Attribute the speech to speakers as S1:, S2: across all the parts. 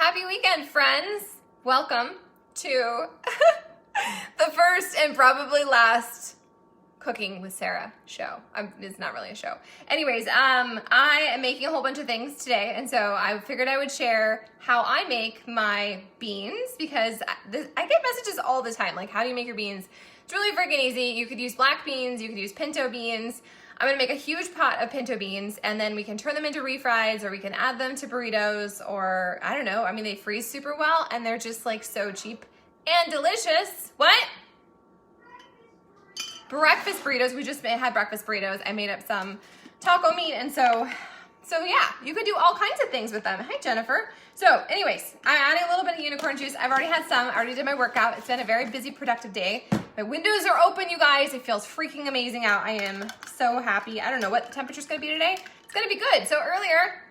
S1: Happy weekend, friends. Welcome to the first and probably last Cooking with Sarah show. It's not really a show. Anyways, I am making a whole bunch of things today, and so I figured I would share how I make my beans because I get messages all the time, like, how do you make your beans? It's really freaking easy. You could use black beans, you could use pinto beans. I'm gonna make a huge pot of pinto beans, and then we can turn them into refries, or we can add them to burritos, or I don't know. I mean, they freeze super well, and they're just like so cheap and delicious. What? Breakfast burritos. We just had breakfast burritos. I made up some taco meat, and so yeah, you could do all kinds of things with them. Hi, Jennifer. So anyways, I'm adding a little bit of unicorn juice. I've already had some. I already did my workout. It's been a very busy, productive day. My windows are open, you guys. It feels freaking amazing out. I am so happy. I don't know what the temperature's gonna be today. It's gonna be good. So earlier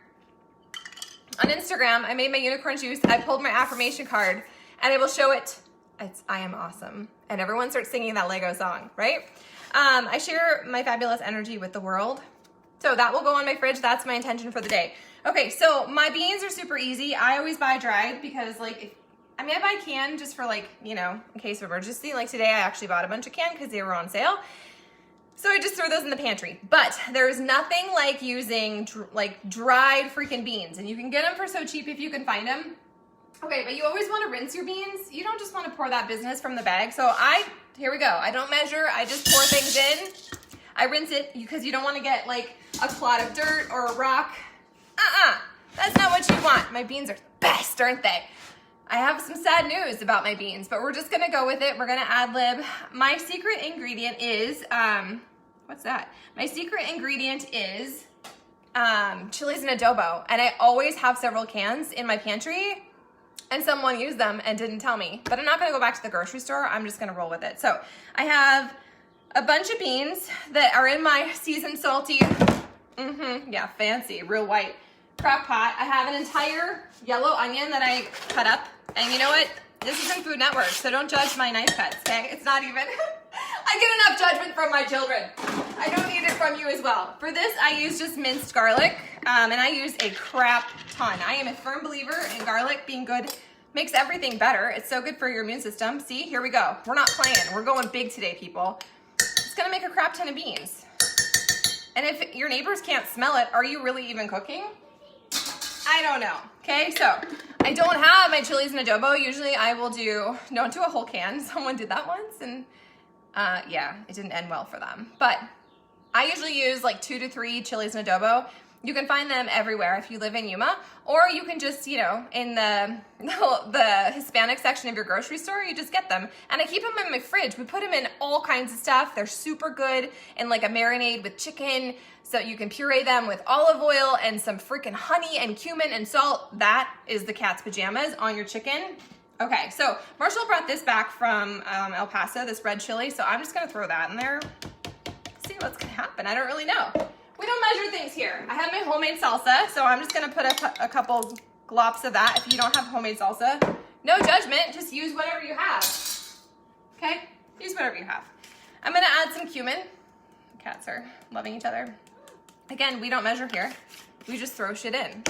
S1: on Instagram, I made my unicorn juice. I pulled my affirmation card, and I will show it. It's I am awesome. And everyone starts singing that Lego song, right? I share my fabulous energy with the world. So that will go on my fridge. That's my intention for the day. Okay, so my beans are super easy. I always buy dried because I buy canned just for in case of emergency. Like today I actually bought a bunch of canned because they were on sale. So I just throw those in the pantry. But there's nothing like using dried freaking beans. And you can get them for so cheap if you can find them. Okay, but you always want to rinse your beans. You don't just want to pour that business from the bag. So here we go. I don't measure. I just pour things in. I rinse it because you don't want to get like a clod of dirt or a rock. That's not what you want. My beans are the best, aren't they? I have some sad news about my beans, but we're just gonna go with it. We're gonna ad lib. My secret ingredient is, what's that? My secret ingredient is chilies and adobo. And I always have several cans in my pantry, and someone used them and didn't tell me. But I'm not gonna go back to the grocery store. I'm just gonna roll with it. So I have a bunch of beans that are in my seasoned salty, yeah, fancy, real white crock pot. I have an entire yellow onion that I cut up. And you know what? This isn't Food Network, so don't judge my knife cuts, okay? It's not even, I get enough judgment from my children. I don't need it from you as well. For this, I use just minced garlic, and I use a crap ton. I am a firm believer in garlic being good. Makes everything better. It's so good for your immune system. See, here we go. We're not playing. We're going big today, people. It's gonna make a crap ton of beans. And if your neighbors can't smell it, are you really even cooking? I don't know. Okay, so I don't have my chilies and adobo. Usually I will don't do a whole can. Someone did that once, and yeah, it didn't end well for them. But I usually use like 2 to 3 chilies and adobo. You can find them everywhere if you live in Yuma, or you can just, in the Hispanic section of your grocery store, you just get them. And I keep them in my fridge. We put them in all kinds of stuff. They're super good in like a marinade with chicken. So you can puree them with olive oil and some freaking honey and cumin and salt. That is the cat's pajamas on your chicken. Okay, so Marshall brought this back from El Paso, this red chili. So I'm just gonna throw that in there. See what's gonna happen. I don't really know. We don't measure things here. I have my homemade salsa, so I'm just gonna put a couple glops of that. If you don't have homemade salsa, no judgment, just use whatever you have. Okay, use whatever you have. I'm gonna add some cumin. Cats are loving each other. Again, we don't measure here. We just throw shit in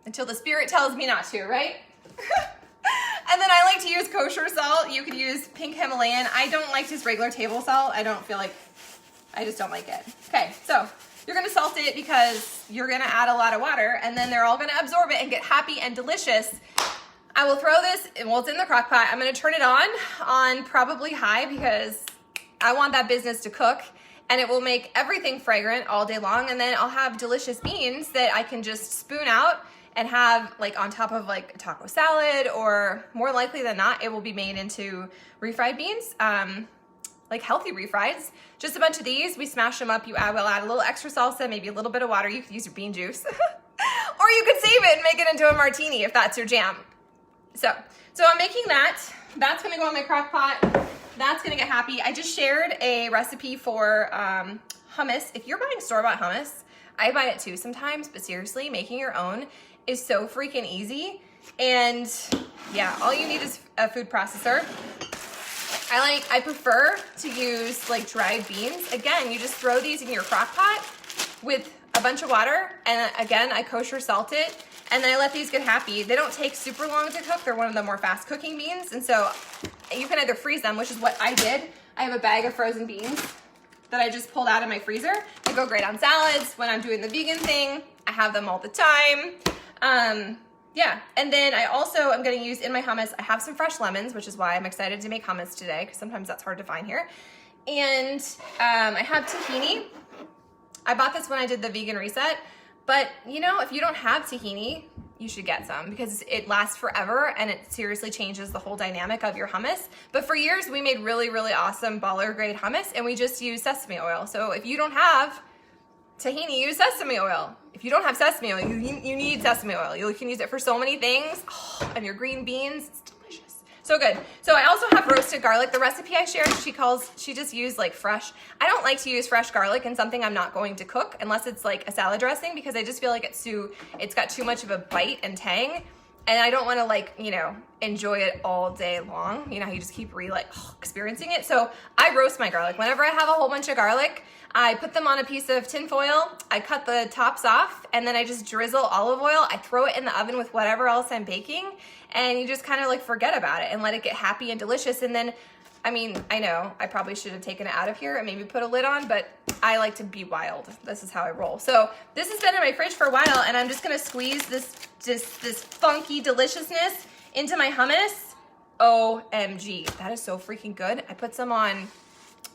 S1: until the spirit tells me not to, right? And then I like to use kosher salt. You could use pink Himalayan. I don't like just regular table salt. I just don't like it. Okay, so you're gonna salt it because you're gonna add a lot of water, and then they're all gonna absorb it and get happy and delicious. I will throw this, well, it's in the crock pot. I'm gonna turn it on probably high because I want that business to cook, and it will make everything fragrant all day long. And then I'll have delicious beans that I can just spoon out and have like on top of like a taco salad, or more likely than not, it will be made into refried beans. Like healthy refries. Just a bunch of these, we smash them up. We'll add a little extra salsa, maybe a little bit of water. You could use your bean juice. Or you could save it and make it into a martini if that's your jam. So I'm making that. That's gonna go in my crock pot. That's gonna get happy. I just shared a recipe for hummus. If you're buying store-bought hummus, I buy it too sometimes, but seriously, making your own is so freaking easy. And yeah, all you need is a food processor. I prefer to use like dried beans. Again, you just throw these in your crock pot with a bunch of water, and again, I kosher salt it, And then I let these get happy. They don't take super long to cook. They're one of the more fast cooking beans. And so you can either freeze them, which is what I did. I have a bag of frozen beans that I just pulled out of my freezer. They go great on salads. When I'm doing the vegan thing, I have them all the time. Yeah, and then I also am gonna use in my hummus, I have some fresh lemons, which is why I'm excited to make hummus today, because sometimes that's hard to find here. And I have tahini. I bought this when I did the vegan reset, but you know, if you don't have tahini, you should get some because it lasts forever and it seriously changes the whole dynamic of your hummus. But for years, we made really, really awesome baller grade hummus and we just use sesame oil. So if you don't have tahini, use sesame oil. If you don't have sesame oil, you need sesame oil. You can use it for so many things. Oh, and your green beans, it's delicious. So good. So I also have roasted garlic. The recipe I shared, she just used like fresh. I don't like to use fresh garlic in something I'm not going to cook unless it's like a salad dressing because I just feel like it's got too much of a bite and tang. And I don't want to like, you know, enjoy it all day long. You know how you just keep experiencing it. So I roast my garlic. Whenever I have a whole bunch of garlic, I put them on a piece of tin foil. I cut the tops off and then I just drizzle olive oil. I throw it in the oven with whatever else I'm baking and you just kind of like forget about it and let it get happy and delicious. And then, I mean, I know I probably should have taken it out of here and maybe put a lid on, but I like to be wild. This is how I roll. So this has been in my fridge for a while and I'm just gonna squeeze this funky deliciousness into my hummus. OMG, that is so freaking good. I put some on,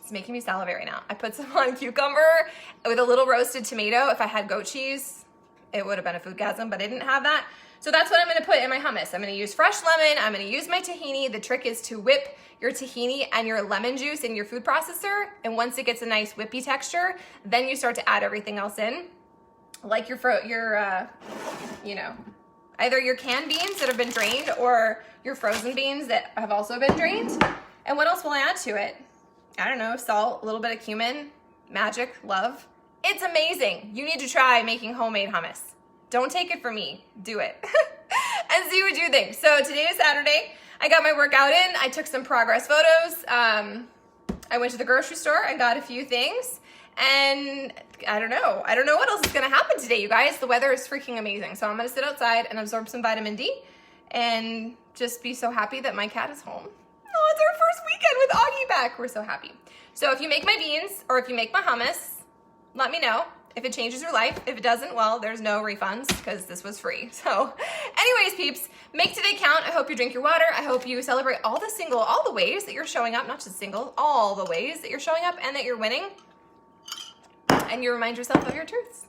S1: it's making me salivate right now. I put some on cucumber with a little roasted tomato. If I had goat cheese, it would have been a foodgasm, but I didn't have that. So that's what I'm gonna put in my hummus. I'm gonna use fresh lemon, I'm gonna use my tahini. The trick is to whip your tahini and your lemon juice in your food processor. And once it gets a nice whippy texture, then you start to add everything else in. Like your you know, either your canned beans that have been drained or your frozen beans that have also been drained. And what else will I add to it? I don't know, salt, a little bit of cumin, magic, love. It's amazing. You need to try making homemade hummus. Don't take it from me, do it. And see what you think. So today is Saturday. I got my workout in. I took some progress photos. I went to the grocery store and got a few things. And I don't know what else is gonna happen today, you guys. The weather is freaking amazing. So I'm gonna sit outside and absorb some vitamin D and just be so happy that my cat is home. Oh, it's our first weekend with Augie back. We're so happy. So if you make my beans or if you make my hummus, let me know. If it changes your life. If it doesn't, well, there's no refunds because this was free. So anyways, peeps, make today count. I hope you drink your water. I hope you celebrate all the ways that you're showing up, not just single, all the ways that you're showing up and that you're winning. And you remind yourself of your truths.